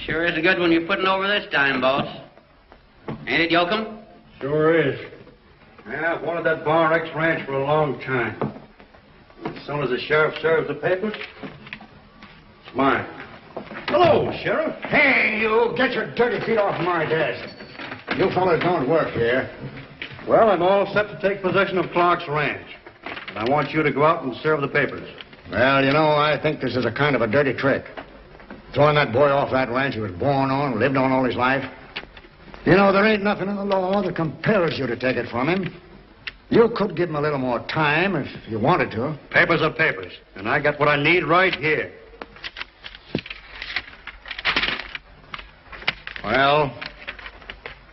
Sure is a good one you're putting over this time, boss. Ain't it, Yoakum? Sure is. Yeah, I've wanted that Bar X ranch for a long time. As soon as the sheriff serves the papers, it's mine. Hello, Sheriff. Hey, you, get your dirty feet off my desk. You fellas don't work here. Well, I'm all set to take possession of Clark's ranch. And I want you to go out and serve the papers. Well, you know, I think this is a kind of a dirty trick. Throwing that boy off that ranch he was born on, lived on all his life. You know, there ain't nothing in the law that compels you to take it from him. You could give him a little more time if you wanted to. Papers are papers, and I got what I need right here. Well,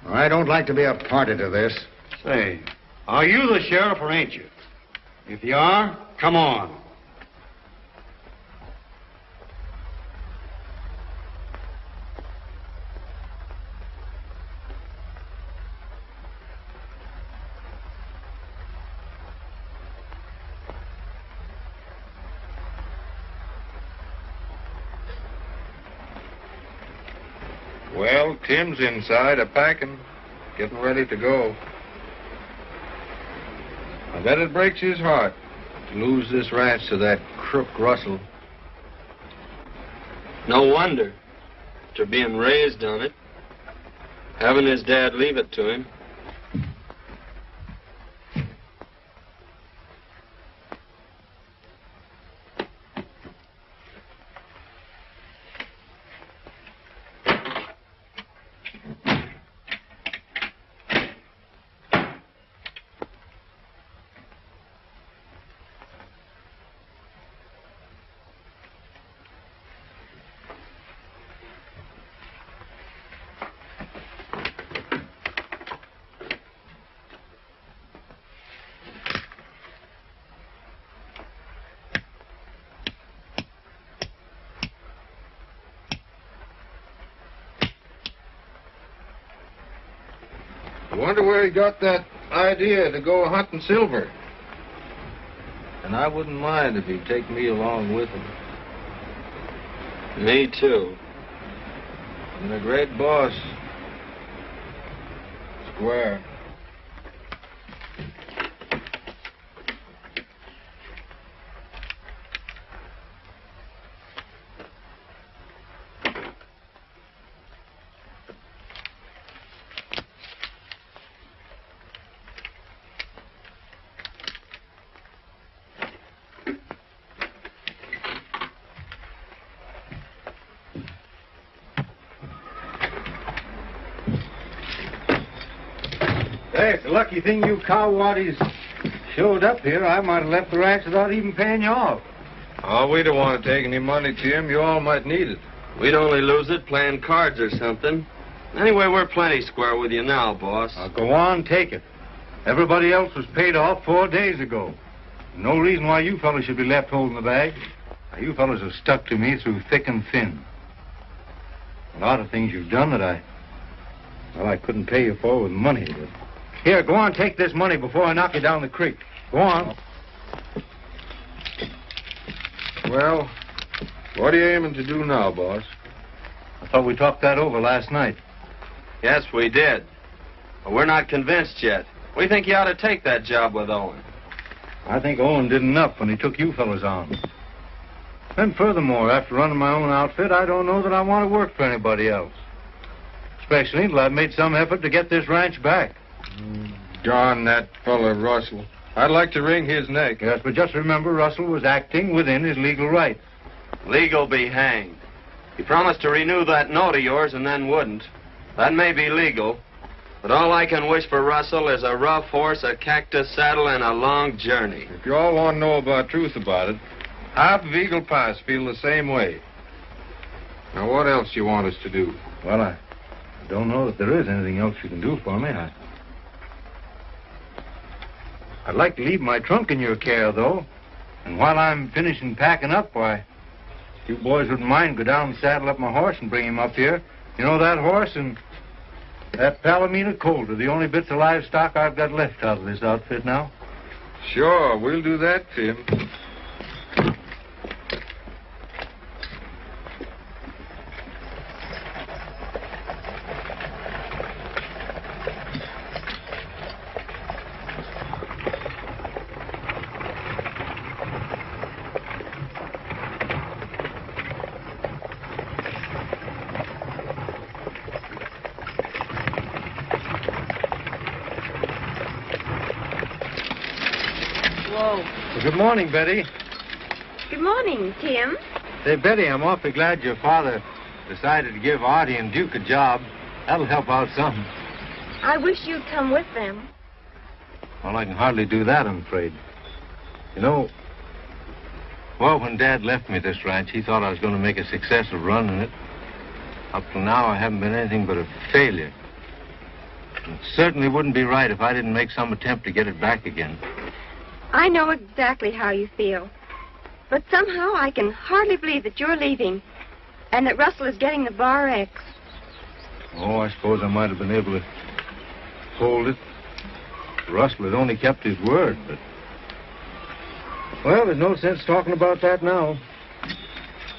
I don't like to be a party to this. Say, are you the sheriff or ain't you? If you are, come on. Well, Tim's inside a-packing, getting ready to go. I bet it breaks his heart to lose this ranch to that crook Russell. No wonder. After being raised on it, having his dad leave it to him. I wonder where he got that idea to go hunting silver. And I wouldn't mind if he'd take me along with him. Me too. And a great boss. Square. Hey, it's a lucky thing you cow-waddies showed up here. I might have left the ranch without even paying you off. Oh, we don't want to take any money, Tim. You all might need it. We'd only lose it playing cards or something. Anyway, we're plenty square with you now, boss. Now, go on, take it. Everybody else was paid off 4 days ago. No reason why you fellas should be left holding the bag. Now, you fellas have stuck to me through thick and thin. A lot of things you've done that I couldn't pay you for with money. But here, go on, take this money before I knock you down the creek. Go on. Well, what are you aiming to do now, boss? I thought we talked that over last night. Yes, we did. But we're not convinced yet. We think you ought to take that job with Owen. I think Owen did enough when he took you fellas on. And furthermore, after running my own outfit, I don't know that I want to work for anybody else. Especially until I've made some effort to get this ranch back. Darn that fella, Russell. I'd like to wring his neck. Yes, but just remember, Russell was acting within his legal rights. Legal be hanged. He promised to renew that note of yours and then wouldn't. That may be legal, but all I can wish for Russell is a rough horse, a cactus saddle, and a long journey. If you all want to know about truth about it, half of Eagle Pass feel the same way. Now, what else you want us to do? Well, I don't know that there is anything else you can do for me. I'd like to leave my trunk in your care, though. And while I'm finishing packing up, why, if you boys wouldn't mind, go down and saddle up my horse and bring him up here. You know, that horse and that Palomino colt are the only bits of livestock I've got left out of this outfit now. Sure, we'll do that, Tim. good morning, Betty. Good morning, Tim. Say, Betty, I'm awfully glad your father decided to give Artie and Duke a job. That'll help out some. I wish you'd come with them. Well, I can hardly do that, I'm afraid. You know, well, when Dad left me this ranch, he thought I was going to make a success of running it. Up till now, I haven't been anything but a failure. And it certainly wouldn't be right if I didn't make some attempt to get it back again. I know exactly how you feel. But somehow I can hardly believe that you're leaving and that Russell is getting the Bar X. Oh, I suppose I might have been able to hold it. Russell had only kept his word, but... Well, there's no sense talking about that now.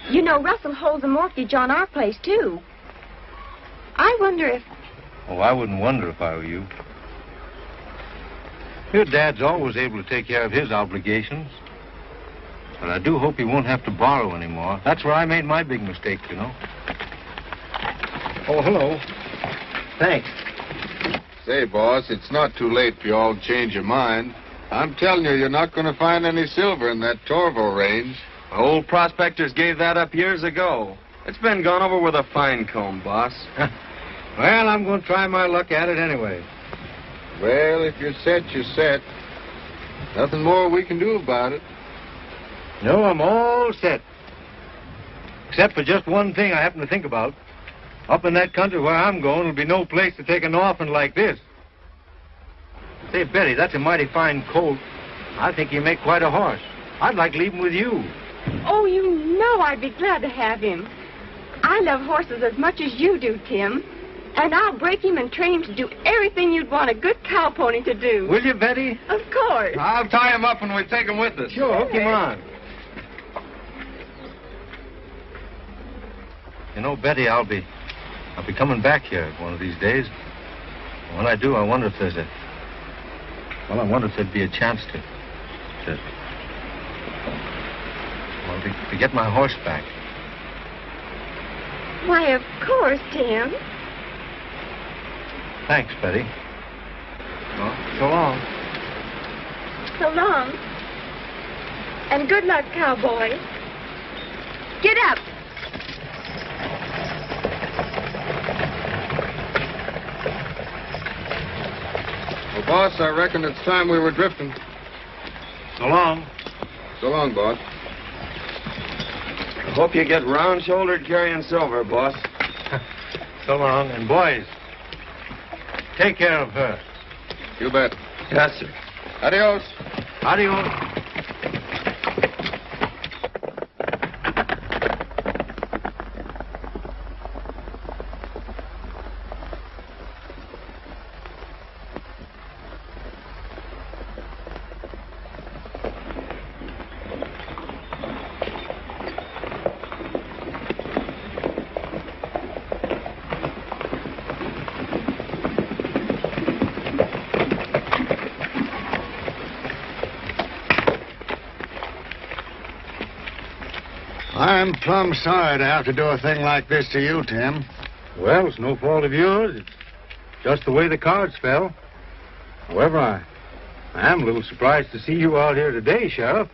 You know, Russell holds a mortgage on our place, too. I wonder if... Oh, I wouldn't wonder if I were you. Your Dad's always able to take care of his obligations. But I do hope he won't have to borrow anymore. That's where I made my big mistake, you know. Oh, hello. Thanks. Say, boss, it's not too late for you all to change your mind. I'm telling you, you're not going to find any silver in that Torvo range. Old prospectors gave that up years ago. It's been gone over with a fine comb, boss. Well, I'm going to try my luck at it anyway. Well, if you're set, you're set. Nothing more we can do about it. No, I'm all set. Except for just one thing I happen to think about. Up in that country where I'm going, there'll be no place to take an orphan like this. Say, Betty, that's a mighty fine colt. I think you make quite a horse. I'd like to leave him with you. Oh, you know I'd be glad to have him. I love horses as much as you do, Tim. And I'll break him and train him to do everything you'd want a good cow pony to do. Will you, Betty? Of course. I'll tie him up and we take him with us. Sure, hook him on. You know, Betty, I'll be coming back here one of these days. When I do, I wonder if there's I wonder if there'd be a chance to get my horse back. Why, of course, Tim. Thanks, Betty. Well, so long. So long. And good luck, cowboy. Get up. Well, boss, I reckon it's time we were drifting. So long. So long, boss. Hope you get round-shouldered carrying silver, boss. So long. And boys, take care of her. You bet. Yes, sir. Adios. Adios. I'm plumb sorry to have to do a thing like this to you, Tim. Well, it's no fault of yours. It's just the way the cards fell. However, I am a little surprised to see you out here today, Sheriff.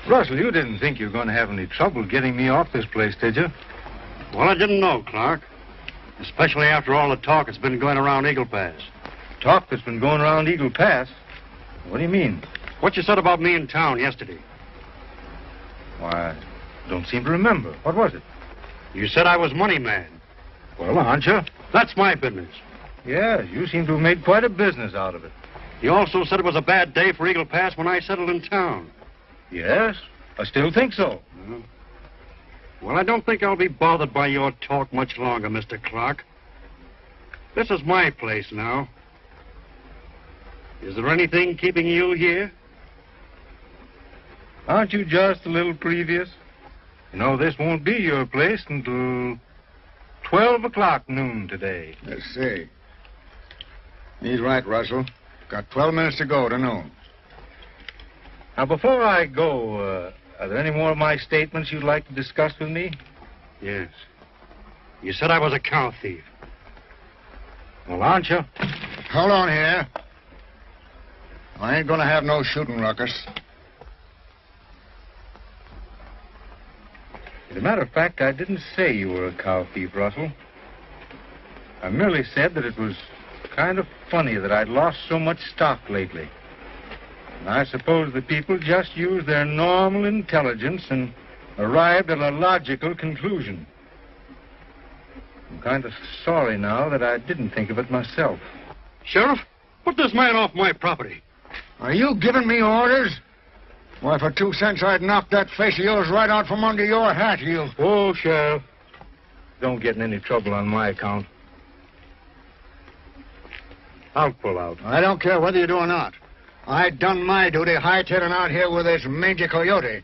Russell, you didn't think you were going to have any trouble getting me off this place, did you? Well, I didn't know, Clark. Especially after all the talk that's been going around Eagle Pass. Talk that's been going around Eagle Pass? What do you mean? What you said about me in town yesterday. Why, I don't seem to remember. What was it? You said I was money man. Well, aren't you? That's my business. Yeah, you seem to have made quite a business out of it. You also said it was a bad day for Eagle Pass when I settled in town. Yes, I still think so. Well, I don't think I'll be bothered by your talk much longer, Mr. Clark. This is my place now. Is there anything keeping you here? Aren't you just a little previous? You know, this won't be your place until 12 o'clock noon today. Let's see. He's right, Russell. Got 12 minutes to go to noon. Now, before I go, are there any more of my statements you'd like to discuss with me? Yes. You said I was a cow thief. Well, aren't you? Hold on here. I ain't gonna have no shooting ruckus. As a matter of fact, I didn't say you were a cow thief, Russell. I merely said that it was kind of funny that I'd lost so much stock lately. And I suppose the people just used their normal intelligence and arrived at a logical conclusion. I'm kind of sorry now that I didn't think of it myself. Sheriff, put this man off my property. Are you giving me orders? Why, for 2 cents, I'd knock that face of yours right out from under your hat heel. Oh, Sheriff, don't get in any trouble on my account. I'll pull out. I don't care whether you do or not. I done my duty hightailing out here with this mangy coyote.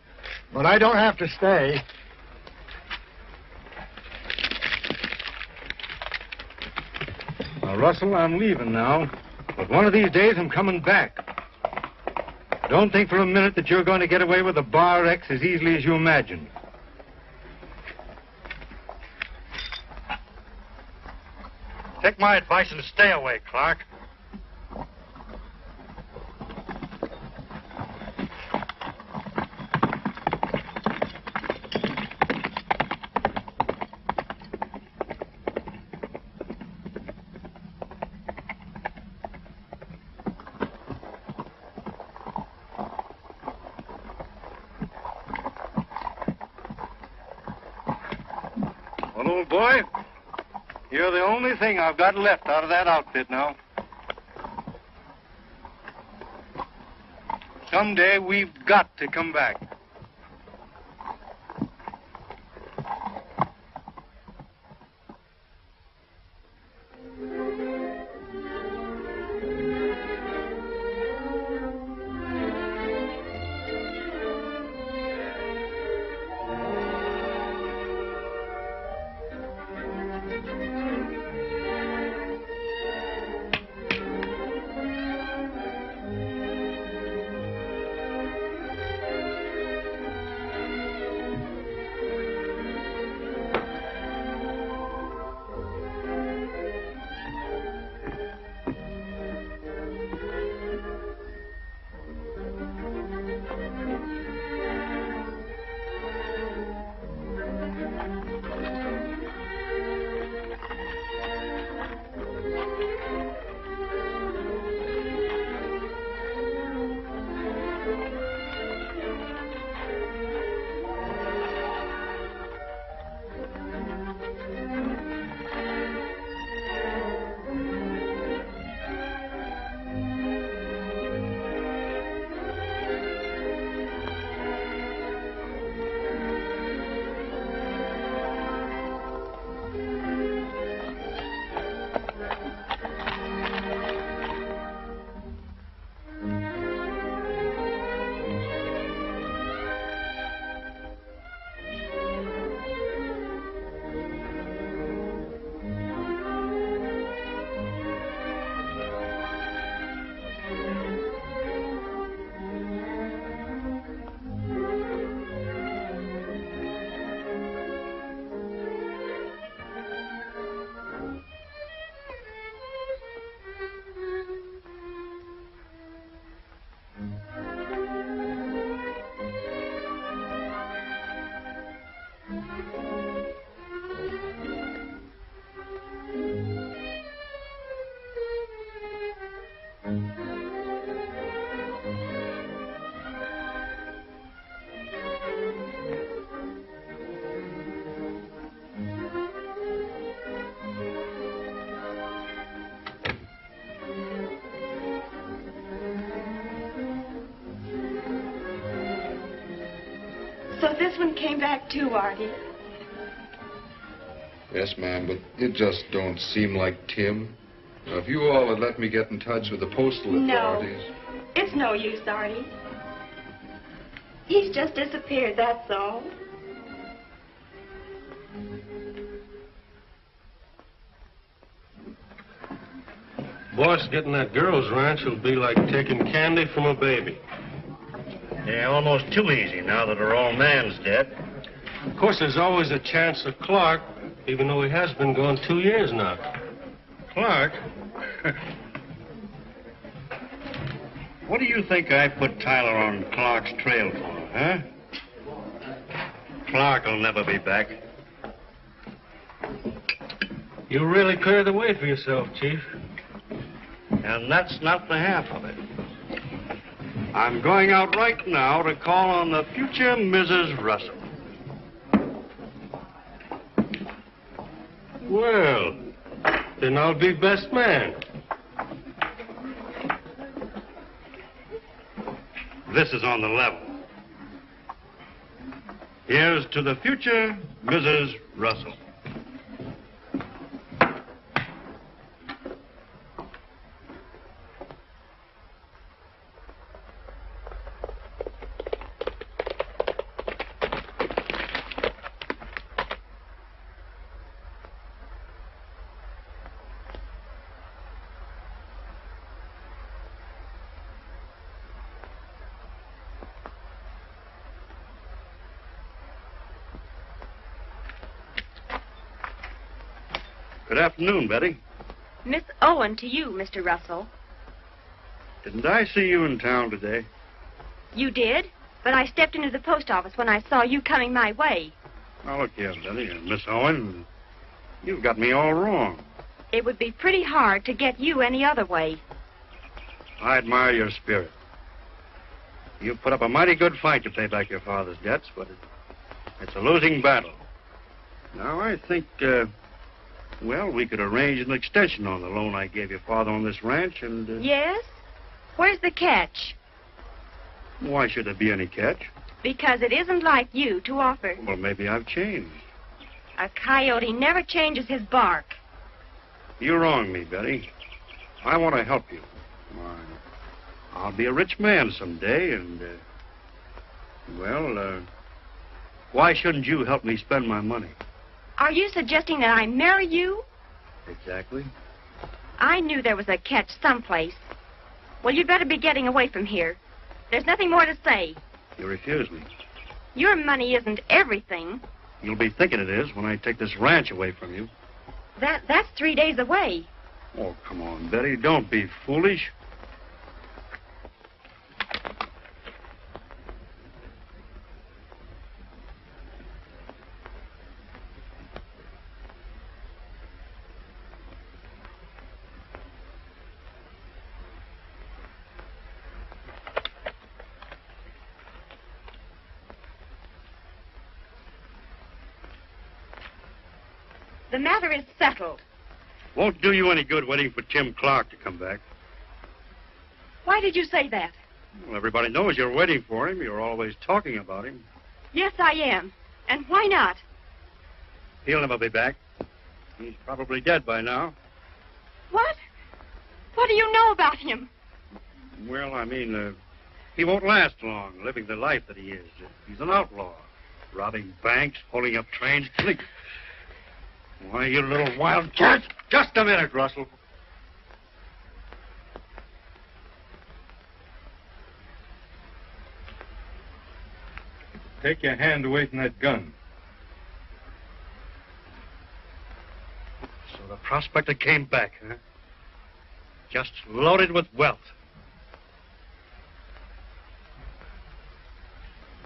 But I don't have to stay. Now, Russell, I'm leaving now. But one of these days, I'm coming back. Don't think for a minute that you're going to get away with a Bar X as easily as you imagine. Take my advice and stay away, Clark. Well, old boy, you're the only thing I've got left out of that outfit now. Someday we've got to come back. So this one came back too, Artie. Yes, ma'am, but it just don't seem like Tim. Now, if you all had let me get in touch with the postal authorities... No, it's no use, Artie. He's just disappeared, that's all. Boss, getting that girl's ranch will be like taking candy from a baby. Yeah, almost too easy now that her old man's dead. Of course, there's always a chance of Clark, even though he has been gone 2 years now. Clark? What do you think I put Tyler on Clark's trail for, huh? Clark will never be back. You really cleared the way for yourself, Chief. And that's not the half of it. I'm going out right now to call on the future Mrs. Russell. Well, then I'll be best man. This is on the level. Here's to the future Mrs. Russell. Good afternoon, Betty. Miss Owen to you, Mr. Russell. Didn't I see you in town today? You did, but I stepped into the post office when I saw you coming my way. Now, look here, Betty, and Miss Owen, you've got me all wrong. It would be pretty hard to get you any other way. I admire your spirit. You put up a mighty good fight to pay back your father's debts, but it's a losing battle. Now, I think, well, we could arrange an extension on the loan I gave your father on this ranch, and... Yes? Where's the catch? Why should there be any catch? Because it isn't like you to offer. Well, maybe I've changed. A coyote never changes his bark. You wrong me, Betty. I want to help you. I'll be a rich man someday, and, well, why shouldn't you help me spend my money? Are you suggesting that I marry you? Exactly. I knew there was a catch someplace. Well, you'd better be getting away from here. There's nothing more to say. You refuse me. Your money isn't everything. You'll be thinking it is when I take this ranch away from you. That's 3 days away. Oh, come on, Betty. Don't be foolish. The matter is settled. Won't do you any good waiting for Tim Clark to come back. Why did you say that? Well, everybody knows you're waiting for him. You're always talking about him. Yes, I am. And why not? He'll never be back. He's probably dead by now. What? What do you know about him? Well, I mean, he won't last long living the life that he is. He's an outlaw, robbing banks, pulling up trains. Why, you little wild cat. Just a minute, Russell. Take your hand away from that gun. So the prospector came back, huh? Just loaded with wealth.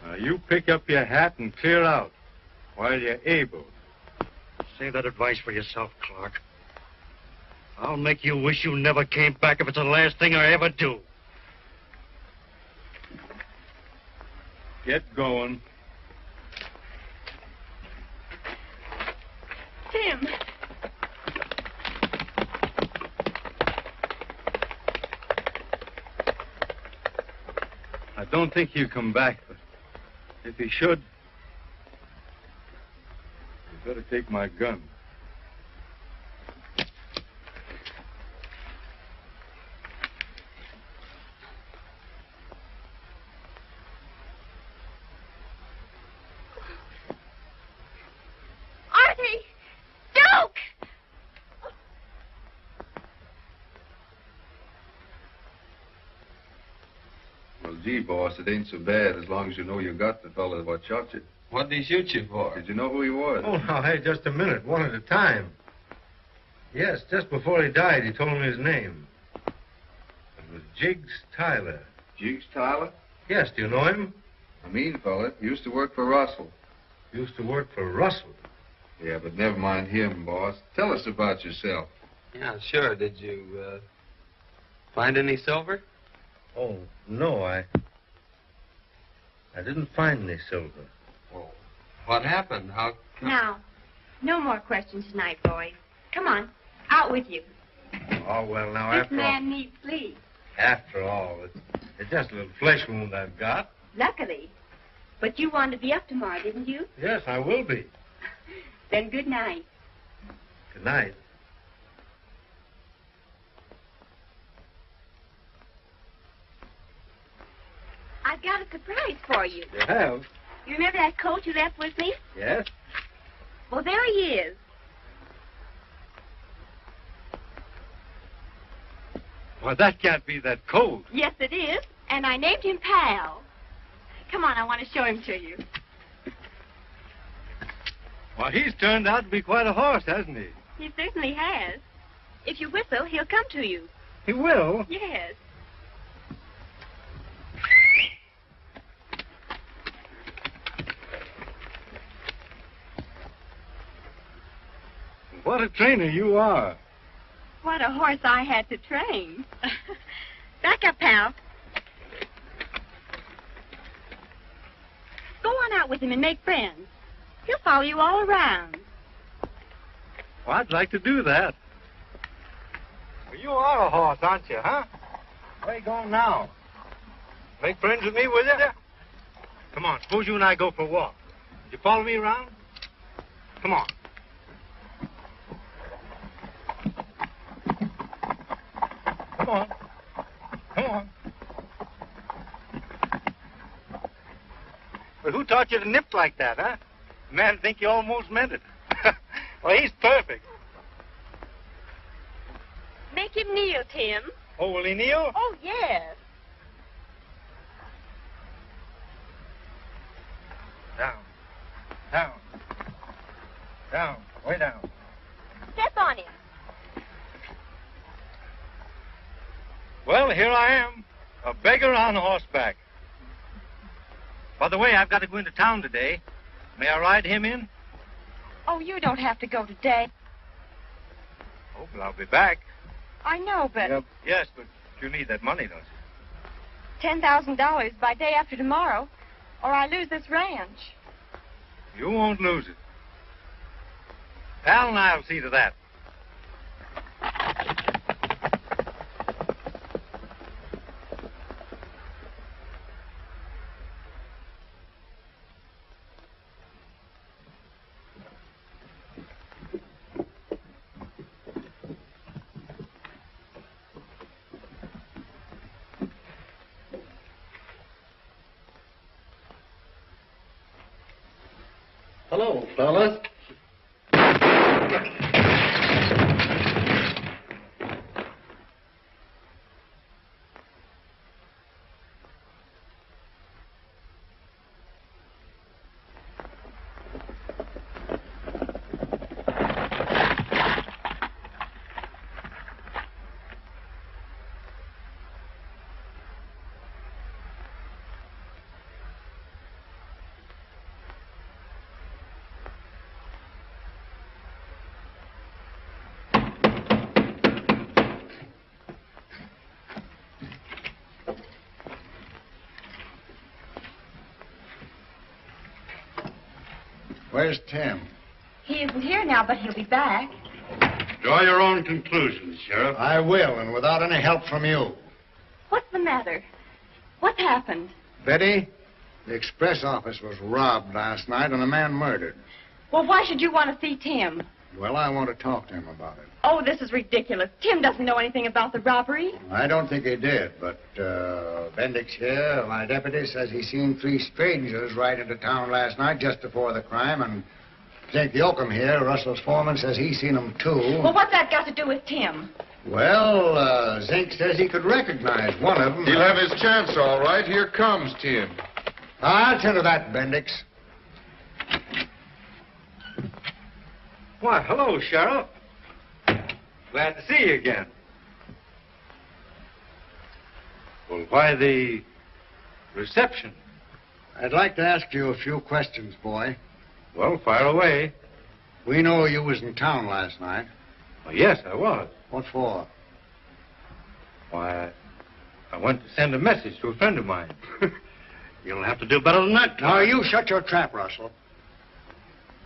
Now, you pick up your hat and clear out while you're able. Save that advice for yourself, Clark. I'll make you wish you never came back if it's the last thing I ever do. Get going. Tim. I don't think he'll come back, but if he should, you better take my gun. Artie! Duke! Well, gee, boss, it ain't so bad as long as you know you got the fella what shot you. What'd he shoot you for? Did you know who he was? Oh, now, hey, just a minute. One at a time. Yes, just before he died, he told me his name. It was Jiggs Tyler. Jukes Tyler? Yes, do you know him? A mean fella. Used to work for Russell. Used to work for Russell. Yeah, but never mind him, boss. Tell us about yourself. Yeah, sure. Did you, find any silver? Oh, no, I didn't find any silver. Well, what happened? How come? Now, no more questions tonight, boys. Come on, out with you. Oh, well, now, This man needs sleep. after all, it's just a little flesh wound I've got. Luckily. But you wanted to be up tomorrow, didn't you? Yes, I will be. Then good night. Good night. I've got a surprise for you. You have? You remember that coat you left with me? Yes? Well, there he is. Well, that can't be that cold. Yes, it is. And I named him Pal. Come on, I want to show him to you. Well, he's turned out to be quite a horse, hasn't he? He certainly has. If you whistle, he'll come to you. He will? Yes. What a trainer you are. What a horse I had to train. Back up, Pal. Go on out with him and make friends. He'll follow you all around. Well, I'd like to do that. Well, you are a horse, aren't you, huh? Where you going now? Make friends with me, will you? Come on, suppose you and I go for a walk. You follow me around? Come on. Come on. Come on. Well, who taught you to nip like that, huh? The man think you almost meant it. Well, he's perfect. Make him kneel, Tim. Oh, will he kneel? Oh, yes. Down. Down. Down. Way down. Step on him. Well, here I am, a beggar on horseback. By the way, I've got to go into town today. May I ride him in? Oh, you don't have to go today. Oh, well, I'll be back. I know, but Yes, but you need that money, don't you? $10,000 by day after tomorrow, or I lose this ranch. You won't lose it. Pal and I'll see to that. Hello, fellas. Where's Tim? He isn't here now, but he'll be back. Draw your own conclusions, Sheriff. I will, and without any help from you. What's the matter? What's happened? Betty, the express office was robbed last night and a man murdered. Well, why should you want to see Tim? Well, I want to talk to him about it. Oh, this is ridiculous. Tim doesn't know anything about the robbery. I don't think he did, but Bendix here, my deputy, says he seen 3 strangers ride into town last night just before the crime, and Zink Yoakum here, Russell's foreman, says he seen them too. Well, what's that got to do with Tim? Well, Zink says he could recognize one of them. He'll have his chance, all right. Here comes Tim. I'll tend to that, Bendix. Why, hello, Sheriff. Glad to see you again. Well, why the Reception. I'd like to ask you a few questions, boy. Well, fire away. We know you was in town last night. Well, yes, I was. What for? Why, I went to send a message to a friend of mine. You'll have to do better than that. Now, you shut your trap, Russell.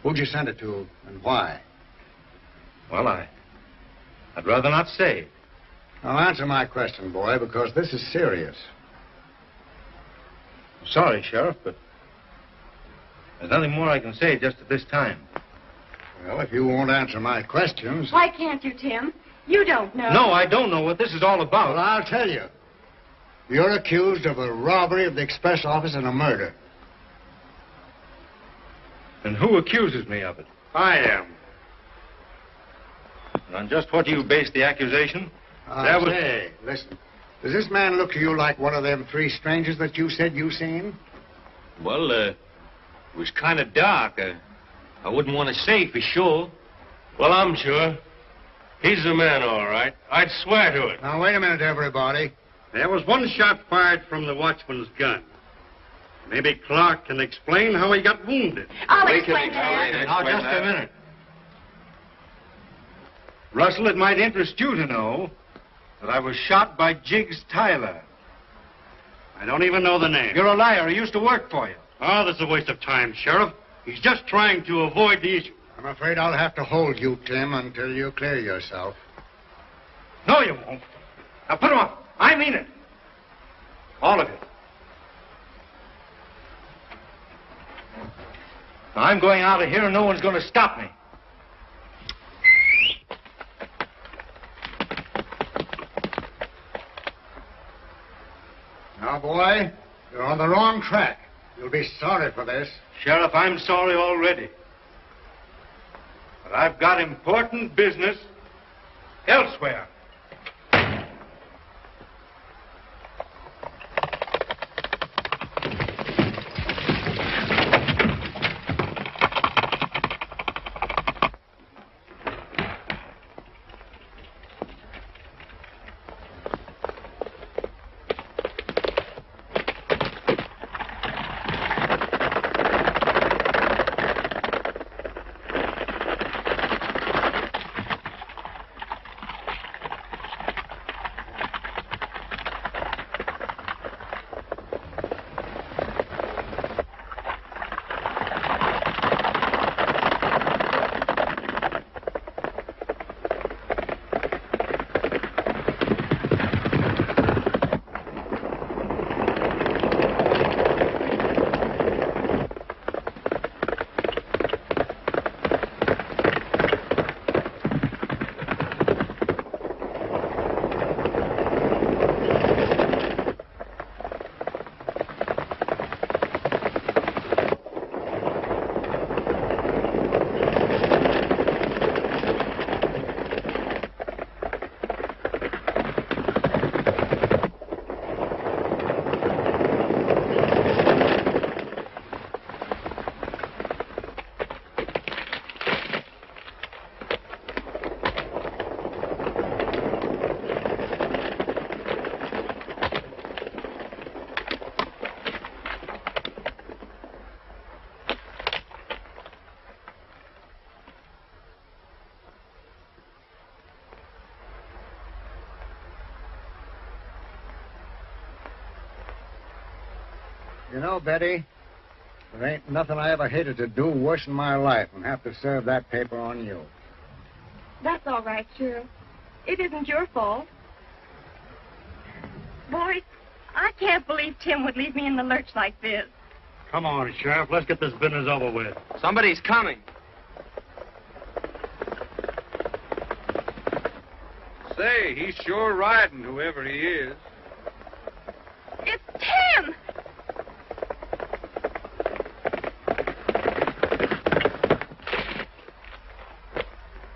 Who'd you send it to, and why? Well, I'd rather not say. Now, answer my question, boy, because this is serious. I'm sorry, Sheriff, but there's nothing more I can say just at this time. Well, if you won't answer my questions... Why can't you, Tim? You don't know. No, I don't know what this is all about. Well, I'll tell you. You're accused of a robbery of the express office and a murder. And who accuses me of it? I am. And on just what do you base the accusation? Say, listen. Does this man look to you like one of them three strangers that you said you seen? Well, it was kind of dark. I wouldn't want to say for sure. Well, I'm sure. He's the man, all right. I'd swear to it. Now, wait a minute, everybody. There was one shot fired from the watchman's gun. Maybe Clark can explain how he got wounded. I'll explain that. Now, just a minute. Russell, it might interest you to know that I was shot by Jiggs Tyler. I don't even know the name. You're a liar. He used to work for you. Oh, this is a waste of time, Sheriff. He's just trying to avoid the issue. I'm afraid I'll have to hold you, Tim, until you clear yourself. No, you won't. Now, put him up. I mean it. All of you. Now, I'm going out of here, and no one's going to stop me. Now, boy, you're on the wrong track. You'll be sorry for this. Sheriff, I'm sorry already. But I've got important business elsewhere. You know, Betty, there ain't nothing I ever hated to do worse in my life than have to serve that paper on you. That's all right, Sheriff. It isn't your fault. Boys, I can't believe Tim would leave me in the lurch like this. Come on, Sheriff. Let's get this business over with. Somebody's coming. Say, he's sure riding, whoever he is. It's Tim!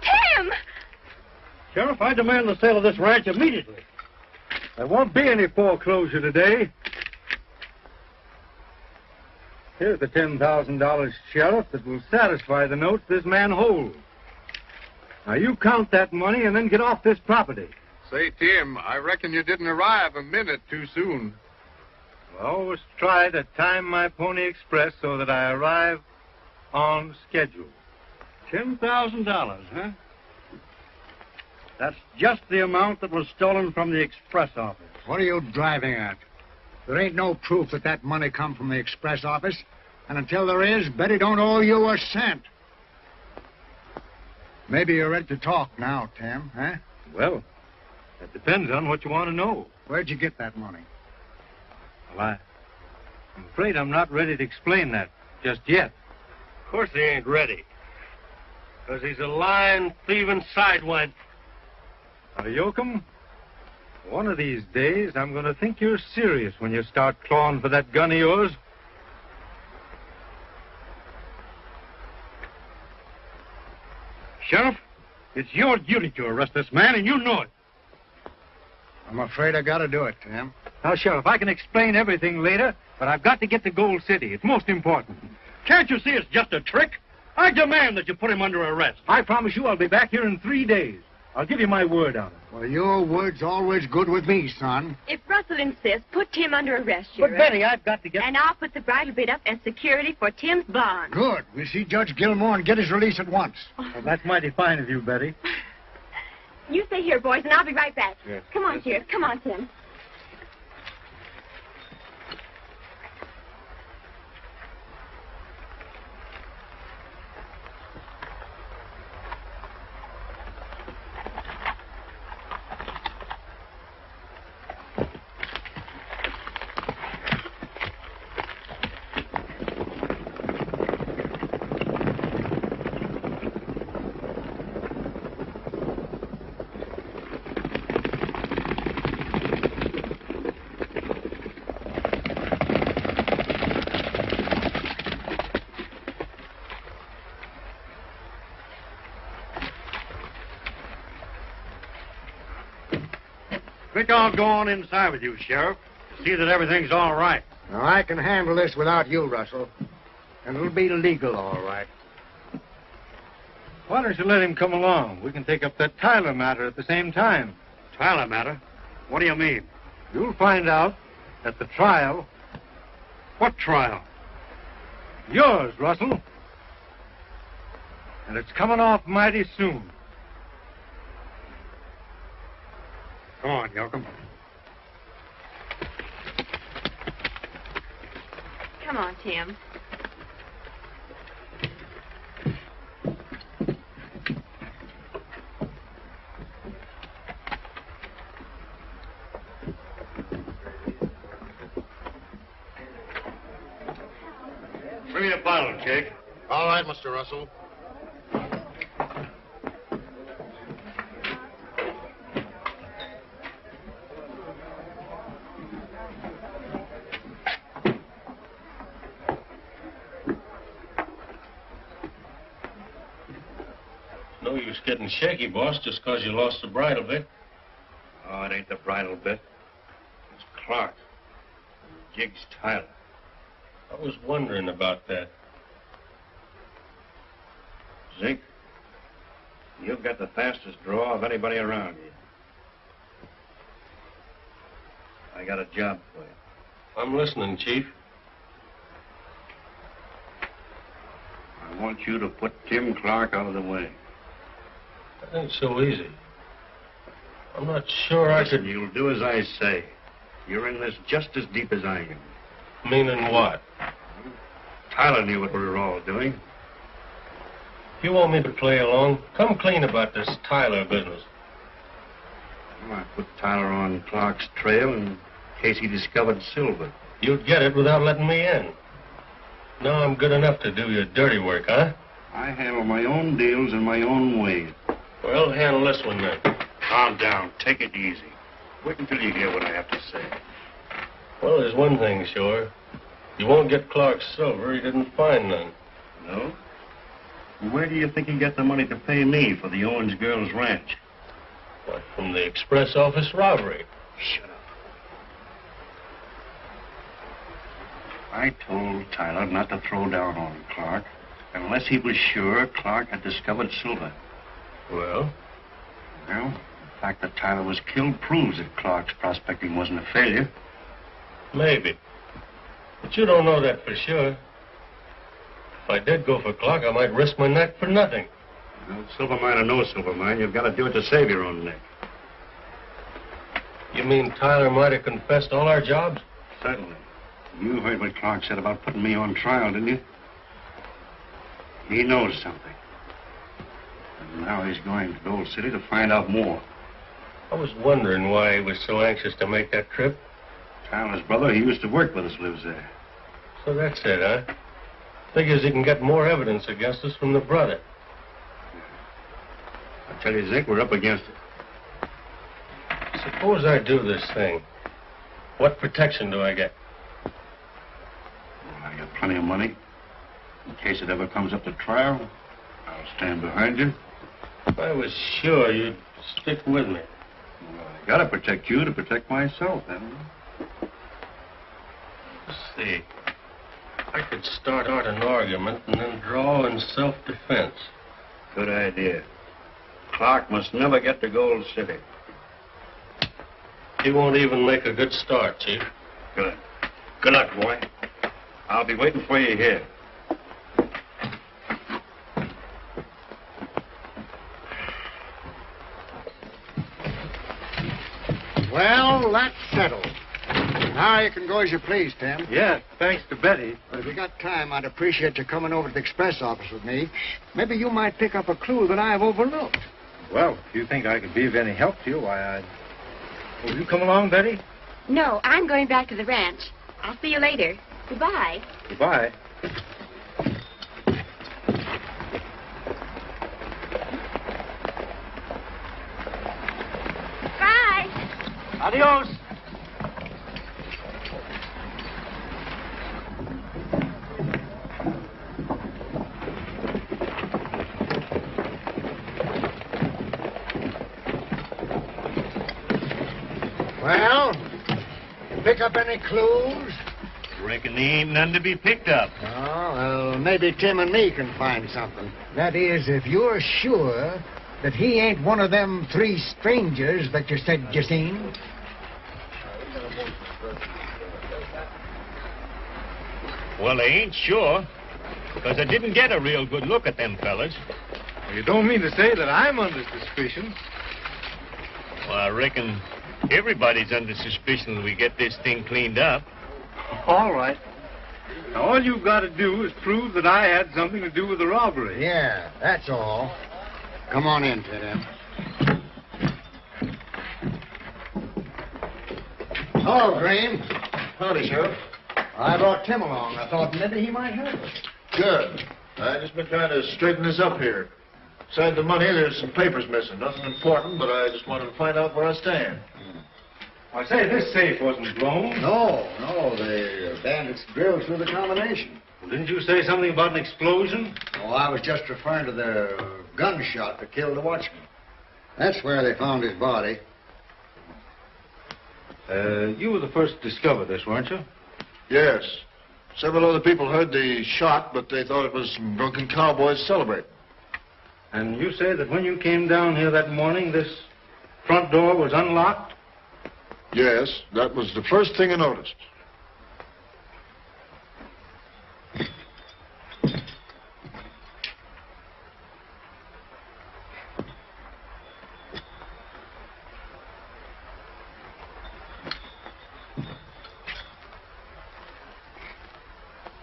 Tim! Sheriff, I demand the sale of this ranch immediately. There won't be any foreclosure today. Here's the $10,000, Sheriff, that will satisfy the notes this man holds. Now, you count that money and then get off this property. Say, Tim, I reckon you didn't arrive a minute too soon. I always try to time my Pony Express so that I arrive on schedule. $10,000, huh? That's just the amount that was stolen from the express office. What are you driving at? There ain't no proof that that money come from the express office. And until there is, Betty don't owe you a cent. Maybe you're ready to talk now, Tim, huh? Well, that depends on what you want to know. Where'd you get that money? Well, I'm afraid I'm not ready to explain that just yet. Of course he ain't ready. Because he's a lying, thieving sidewind. Now, Yoakum, one of these days, I'm going to think you're serious when you start clawing for that gun of yours. Sheriff, it's your duty to arrest this man, and you know it. I'm afraid I gotta do it, Tim. Now, Sheriff, I can explain everything later, but I've got to get to Gold City. It's most important. Can't you see it's just a trick? I demand that you put him under arrest. I promise you I'll be back here in 3 days. I'll give you my word on it. Well, your word's always good with me, son. If Russell insists, put Tim under arrest, Sheriff. But, Betty, I've got to get... And I'll put the bridal bid up as security for Tim's bond. Good. We'll see Judge Gilmore and get his release at once. Well, that's mighty fine of you, Betty. You stay here, boys, and I'll be right back. Yes. Come on, Sheriff. Come on, Tim. I think I'll go on inside with you, Sheriff, to see that everything's all right. Now, I can handle this without you, Russell. And it'll be legal, all right. Why don't you let him come along? We can take up that Tyler matter at the same time. Tyler matter? What do you mean? You'll find out at the trial. What trial? Yours, Russell. And it's coming off mighty soon. Come on, Yoakum. Come on, Tim. Bring me a bottle, Jake. All right, Mr. Russell. No use getting shaky, boss, just 'cause you lost the bridle bit. Oh, it ain't the bridle bit. It's Clark. Jig's Tyler. I was wondering about that. Zink, you've got the fastest draw of anybody around here. I got a job for you. I'm listening, Chief. I want you to put Tim Clark out of the way. That ain't so easy. I'm not sure I Listen, could... you'll do as I say. You're in this just as deep as I am. Meaning what? Tyler knew what we were all doing. If you want me to play along, come clean about this Tyler business. Well, I put Tyler on Clark's trail in case he discovered silver. You'd get it without letting me in. Now I'm good enough to do your dirty work, huh? I handle my own deals in my own way. Well, handle this one then. Calm down. Take it easy. Wait until you hear what I have to say. Well, there's one thing sure. You won't get Clark's silver. He didn't find none. No? Where do you think he got the money to pay me for the Owens girls' ranch? What, from the express office robbery? Shut up. I told Tyler not to throw down on Clark unless he was sure Clark had discovered silver. Well? Well, the fact that Tyler was killed proves that Clark's prospecting wasn't a failure. Maybe. But you don't know that for sure. If I did go for Clark, I might risk my neck for nothing. Well, silver mine or no silver mine, you've got to do it to save your own neck. You mean Tyler might have confessed all our jobs? Certainly. You heard what Clark said about putting me on trial, didn't you? He knows something. And now he's going to Gold City to find out more. I was wondering why he was so anxious to make that trip. Tyler's brother, he used to work with us, lives there. So that's it, huh? Figures he can get more evidence against us from the brother. I tell you, Zink, we're up against it. Suppose I do this thing. What protection do I get? Well, I got plenty of money. In case it ever comes up to trial, I'll stand behind you. I was sure you'd stick with me. Well, I gotta protect you to protect myself, haven't I? Let's see. I could start out an argument and then draw in self-defense. Good idea. Clark must never get to Gold City. He won't even make a good start, Chief. Good. Good luck, boy. I'll be waiting for you here. Well, that's settled. Now you can go as you please, Tim. Yeah, thanks to Betty. But if you got time, I'd appreciate you coming over to the express office with me. Maybe you might pick up a clue that I've overlooked. Well, if you think I could be of any help to you, why, I'd... Will you come along, Betty? No, I'm going back to the ranch. I'll see you later. Goodbye. Goodbye. Bye. Adios. Well, pick up any clues? Reckon there ain't none to be picked up. Oh, well, maybe Tim and me can find something. That is, if you're sure that he ain't one of them three strangers that you said you seen. Well, I ain't sure, because I didn't get a real good look at them fellas. Well, you don't mean to say that I'm under suspicion. Well, I reckon everybody's under suspicion when we get this thing cleaned up. All right. Now, all you've got to do is prove that I had something to do with the robbery. Yeah, that's all. Come on in, Tim. Hello, Green. Howdy, Sheriff. I brought Tim along. I thought maybe he might help us. Good. I just been trying to straighten this up here. Besides the money, there's some papers missing. Nothing important, but I just wanted to find out where I stand. I say, this safe wasn't blown. No, the bandits drilled through the combination. Well, didn't you say something about an explosion? Oh, I was just referring to the gunshot that killed the watchman. That's where they found his body. You were the first to discover this, weren't you? Yes. Several other people heard the shot, but they thought it was some drunken cowboys celebrating. And you say that when you came down here that morning, this front door was unlocked? Yes, that was the first thing I noticed.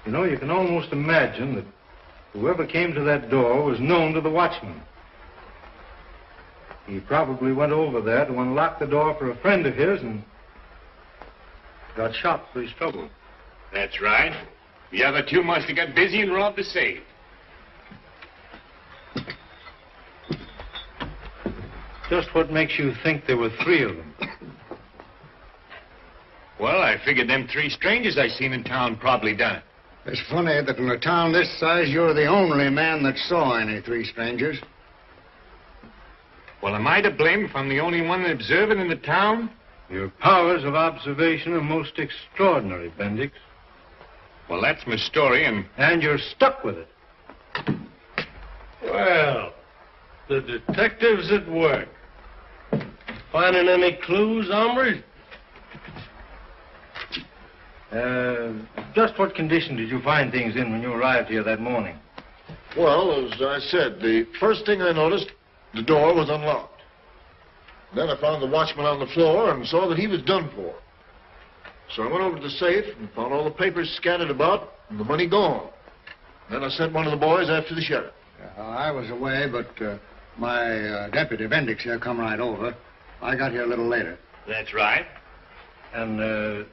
You know, you can almost imagine that whoever came to that door was known to the watchman. He probably went over there to unlock the door for a friend of his and got shot for his trouble. That's right. The other two must have got busy and robbed the safe. Just what makes you think there were three of them? Well, I figured them three strangers I seen in town probably done it. It's funny that in a town this size, you're the only man that saw any three strangers. Well, am I to blame if I'm the only one observing in the town? Your powers of observation are most extraordinary, Bendix. Well, that's my story, And you're stuck with it. Well, the detective's at work. Finding any clues, hombres? just what condition did you find things in when you arrived here that morning? Well, as I said, the first thing I noticed, the door was unlocked. Then I found the watchman on the floor and saw that he was done for. So I went over to the safe and found all the papers scattered about and the money gone. Then I sent one of the boys after the sheriff. I was away, but my deputy, Bendix, here, come right over. I got here a little later. That's right. And,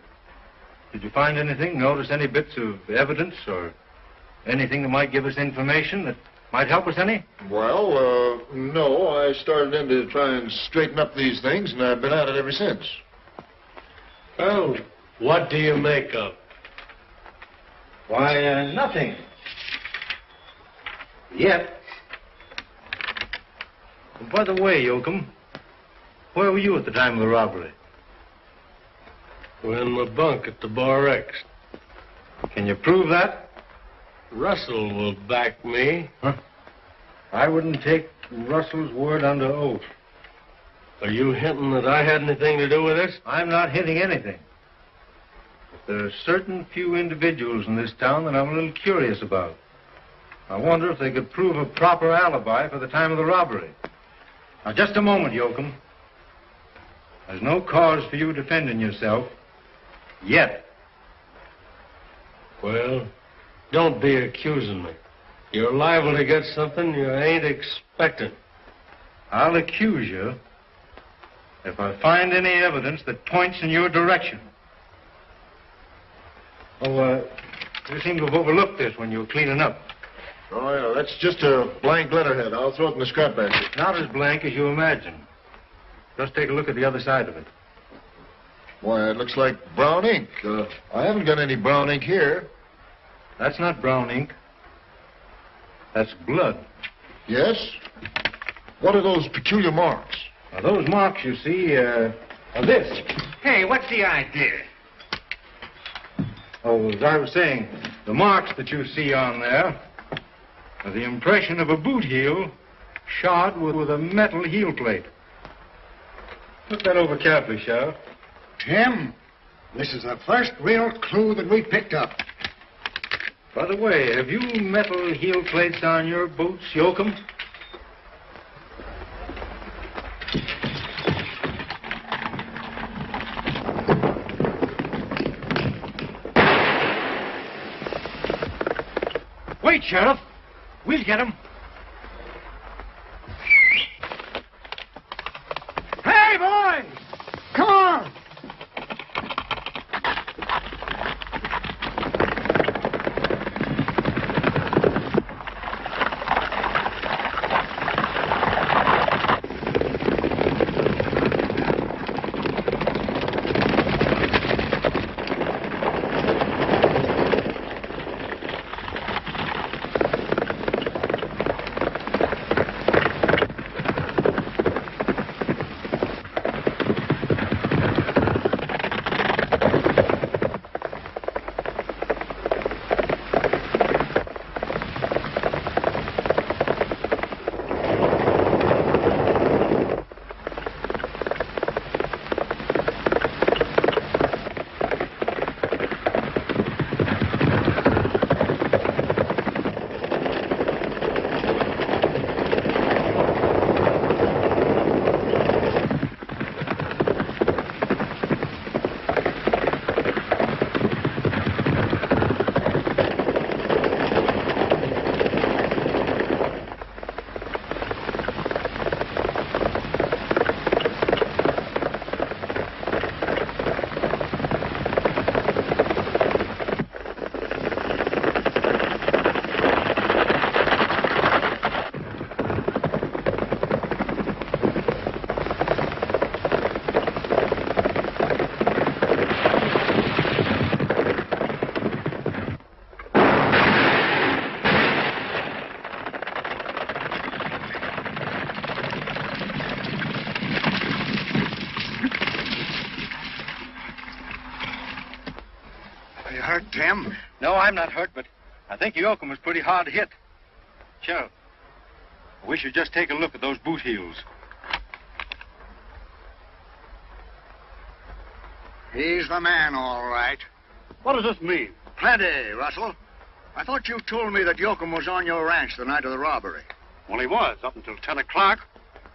did you find anything, notice any bits of evidence or anything that might give us information that might help us any? Well, no. I started in to try and straighten up these things, and I've been at it ever since. Well, what do you make of? Why, nothing. Yet. By the way, Yoakum, where were you at the time of the robbery? We're in my bunk at the Bar X. Can you prove that? Russell will back me. Huh? I wouldn't take Russell's word under oath. Are you hinting that I had anything to do with this? I'm not hinting anything. But there are certain few individuals in this town that I'm a little curious about. I wonder if they could prove a proper alibi for the time of the robbery. Now, just a moment, Yoakum. There's no cause for you defending yourself. Yet. Well, don't be accusing me. You're liable to get something you ain't expecting. I'll accuse you if I find any evidence that points in your direction. Oh, you seem to have overlooked this when you were cleaning up. Oh, yeah, that's just a blank letterhead. I'll throw it in the scrap basket. Not as blank as you imagine. Just take a look at the other side of it. Why, it looks like brown ink. I haven't got any brown ink here. That's not brown ink. That's blood. Yes? What are those peculiar marks? Now, those marks, you see, are this. Hey, what's the idea? Oh, as I was saying, the marks that you see on there are the impression of a boot heel shod with a metal heel plate. Look that over carefully, Sheriff. Tim, this is the first real clue that we picked up. By the way, have you metal heel plates on your boots, Yoakum? Wait, Sheriff. We'll get him. Hey, boys! Come on! hurt, Tim? No, I'm not hurt, but I think Yoakum was pretty hard hit. Sheriff, we should just take a look at those boot heels. He's the man, all right. What does this mean? Plenty, Russell. I thought you told me that Yoakum was on your ranch the night of the robbery. Well, he was, up until 10 o'clock.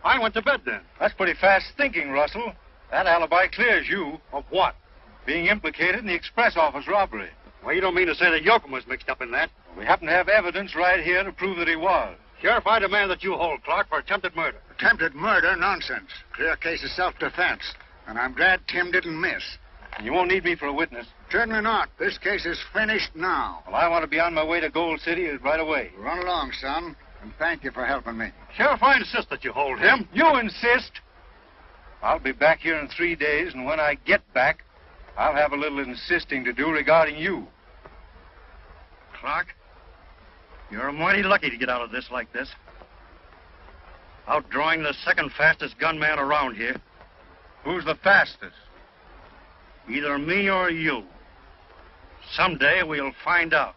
I went to bed then. That's pretty fast thinking, Russell. That alibi clears you. Of what? Being implicated in the express office robbery. Well, you don't mean to say that Yoakum was mixed up in that? We happen to have evidence right here to prove that he was. Sheriff, I demand that you hold Clark for attempted murder. Attempted murder? Nonsense. Clear case of self-defense. And I'm glad Tim didn't miss. You won't need me for a witness. Certainly not. This case is finished now. Well, I want to be on my way to Gold City right away. Run along, son, and thank you for helping me. Sheriff, I insist that you hold him. You insist? I'll be back here in 3 days, and when I get back, I'll have a little insisting to do regarding you. Clark, you're mighty lucky to get out of this like this. Outdrawing the second fastest gunman around here. Who's the fastest? Either me or you. Someday we'll find out.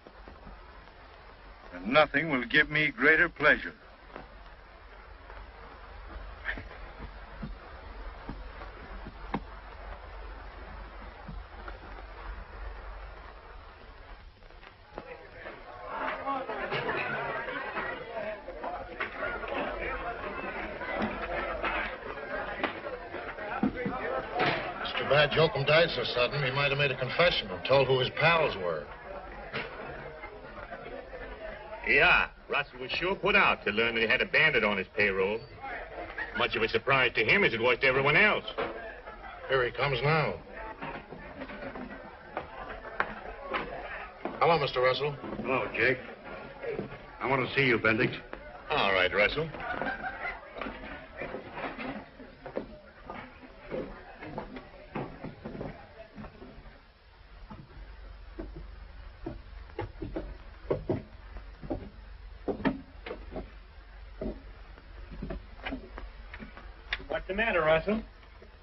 And nothing will give me greater pleasure. Bad Yoakum died so sudden, he might have made a confession and told who his pals were. Yeah, Russell was sure put out to learn that he had a bandit on his payroll. Much of a surprise to him as it was to everyone else. Here he comes now. Hello, Mr. Russell. Hello, Jake. I want to see you, Bendix. All right, Russell. What's the matter, Russell?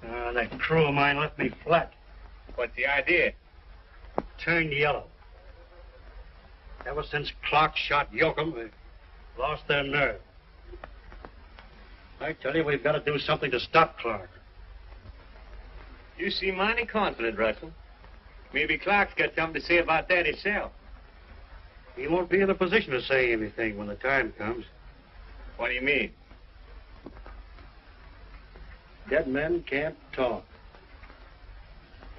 That crew of mine left me flat. What's the idea? Turned yellow. Ever since Clark shot Yoakum, they lost their nerve. I tell you, we've got to do something to stop Clark. You seem mighty confident, Russell. Maybe Clark's got something to say about that himself. He won't be in a position to say anything when the time comes. What do you mean? Dead men can't talk.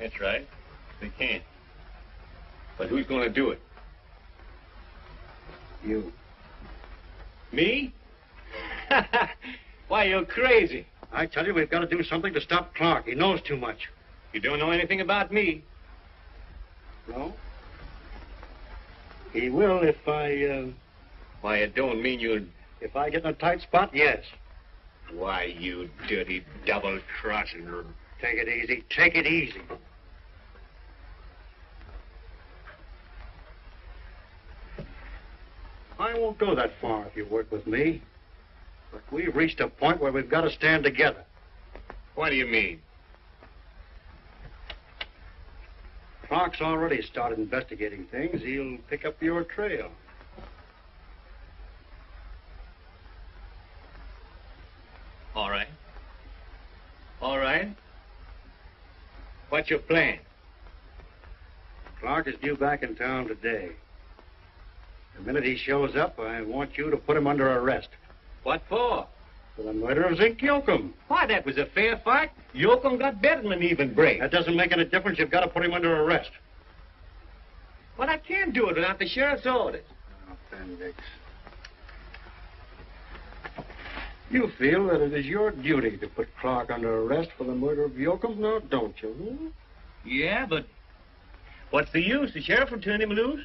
That's right. They can't. But who's going to do it? You. Me? Why, you're crazy. I tell you, we've got to do something to stop Clark. He knows too much. You don't know anything about me. No? He will if I, Why, it don't mean you'd... If I get in a tight spot, yes. Why, you dirty double-crossing... Take it easy. Take it easy. I won't go that far if you work with me. But we've reached a point where we've got to stand together. What do you mean? Clark's already started investigating things. He'll pick up your trail. All right. All right. What's your plan? Clark is due back in town today. The minute he shows up, I want you to put him under arrest. What for? For the murder of Zink Yoakum. Why, that was a fair fight. Yoakum got better than an even break. That doesn't make any difference. You've got to put him under arrest. But I can't do it without the sheriff's orders. Oh, Bendix. You feel that it is your duty to put Clark under arrest for the murder of Yoakum, now don't you? Hmm? Yeah, but what's the use? The sheriff will turn him loose.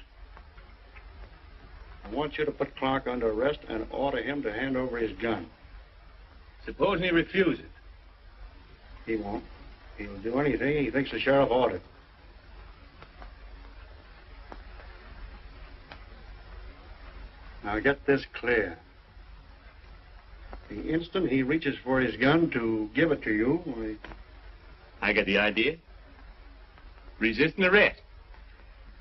I want you to put Clark under arrest and order him to hand over his gun. Supposing he refuses? He won't. He'll do anything he thinks the sheriff ordered. Now get this clear. The instant he reaches for his gun to give it to you, I got the idea. Resist and arrest.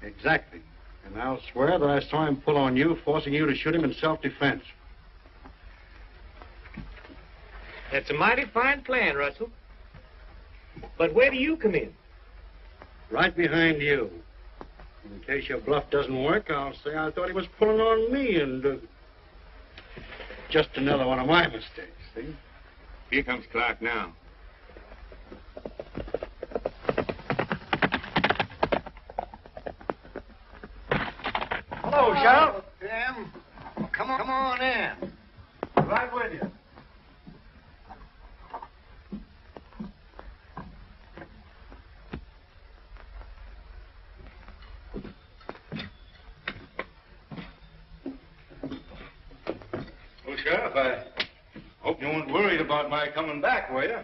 Exactly. And I'll swear that I saw him pull on you, forcing you to shoot him in self-defense. That's a mighty fine plan, Russell. But where do you come in? Right behind you. In case your bluff doesn't work, I'll say I thought he was pulling on me and just another one of my mistakes, see? Here comes Clark now. Hello, Sheriff. Tim. Well, come on in. Right with you. Well, Sheriff, I hope you weren't worried about my coming back, were you?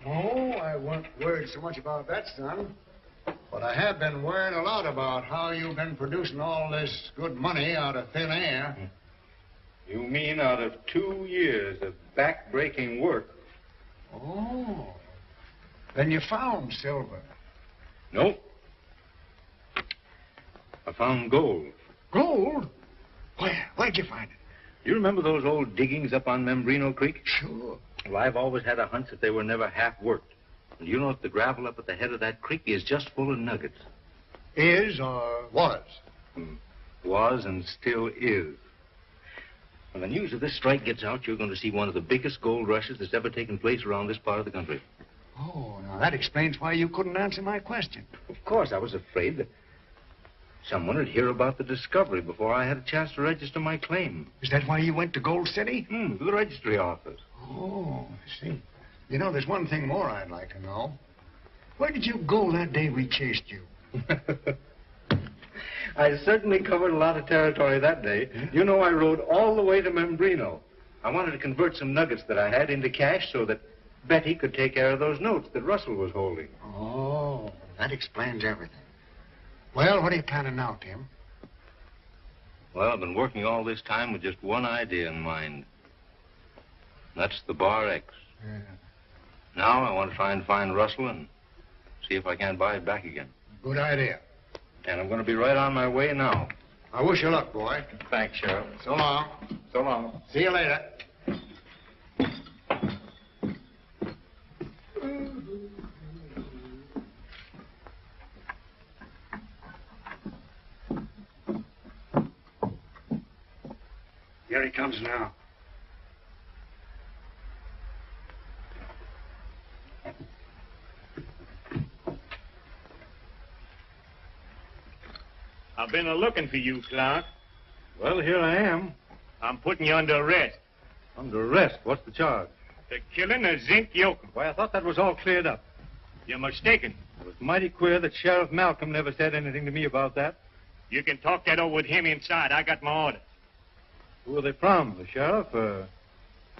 Oh, I wasn't worried so much about that, son. But I have been worrying a lot about how you've been producing all this good money out of thin air. You mean out of 2 years of back-breaking work? Oh. Then you found silver. No. I found gold. Gold? Where? Where'd you find it? You remember those old diggings up on Membrino Creek? Sure. Well, I've always had a hunch that they were never half worked. And you know that the gravel up at the head of that creek is just full of nuggets. Is or was? Was and still is. When the news of this strike gets out, you're going to see one of the biggest gold rushes that's ever taken place around this part of the country. Oh, now that explains why you couldn't answer my question. Of course, I was afraid that someone would hear about the discovery before I had a chance to register my claim. Is that why you went to Gold City? To the registry office. Oh, I see. You know, there's one thing more I'd like to know. Where did you go that day we chased you? I certainly covered a lot of territory that day. You know, I rode all the way to Membrino. I wanted to convert some nuggets that I had into cash so that Betty could take care of those notes that Russell was holding. Oh, that explains everything. Well, what are you planning now, Tim? Well, I've been working all this time with just one idea in mind. That's the Bar X. Yeah. Now I want to try and find Russell and see if I can't buy it back again. Good idea. And I'm going to be right on my way now. I wish you luck, boy. Thanks, Sheriff. So long. So long. See you later. Here he comes now. I've been a-looking for you, Clark. Well, here I am. I'm putting you under arrest. Under arrest? What's the charge? The killing of Zink Yoakum. Why, I thought that was all cleared up. You're mistaken. It was mighty queer that Sheriff Malcolm never said anything to me about that. You can talk that over with him inside. I got my orders. Who are they from? The sheriff or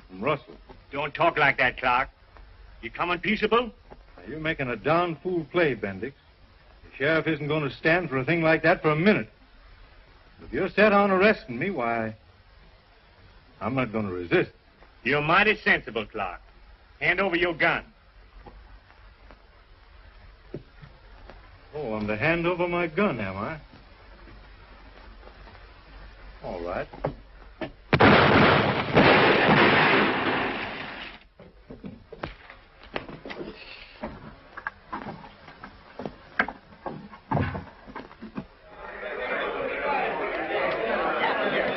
from Russell? Don't talk like that, Clark. You coming peaceable? Now, you're making a darn fool play, Bendix. The sheriff isn't going to stand for a thing like that for a minute. If you're set on arresting me, why, I'm not going to resist. You're mighty sensible, Clark. Hand over your gun. Oh, I'm to hand over my gun, am I? All right.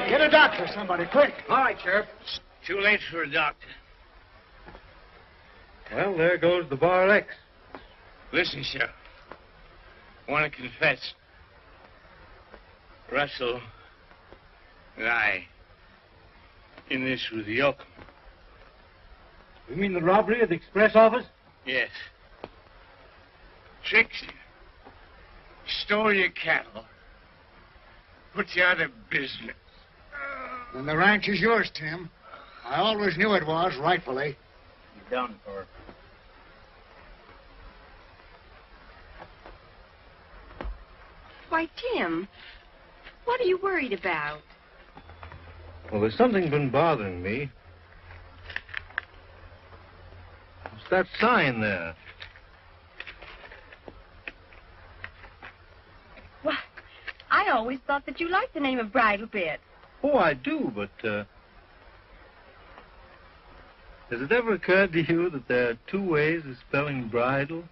Get a doctor, somebody, quick. All right, Sheriff. It's too late for a doctor. Well, there goes the Bar X. Listen, Sheriff. I want to confess. Russell and I in this with Yoakum. You mean the robbery at the express office? Yes. Tricked you. Stole your cattle. Put you out of business. And the ranch is yours, Tim. I always knew it was, rightfully. You're done for. Why, Tim, what are you worried about? Well, there's something been bothering me. What's that sign there? Well, I always thought that you liked the name of Bridal Bit. Oh, I do, but, has it ever occurred to you that there are two ways of spelling bridal?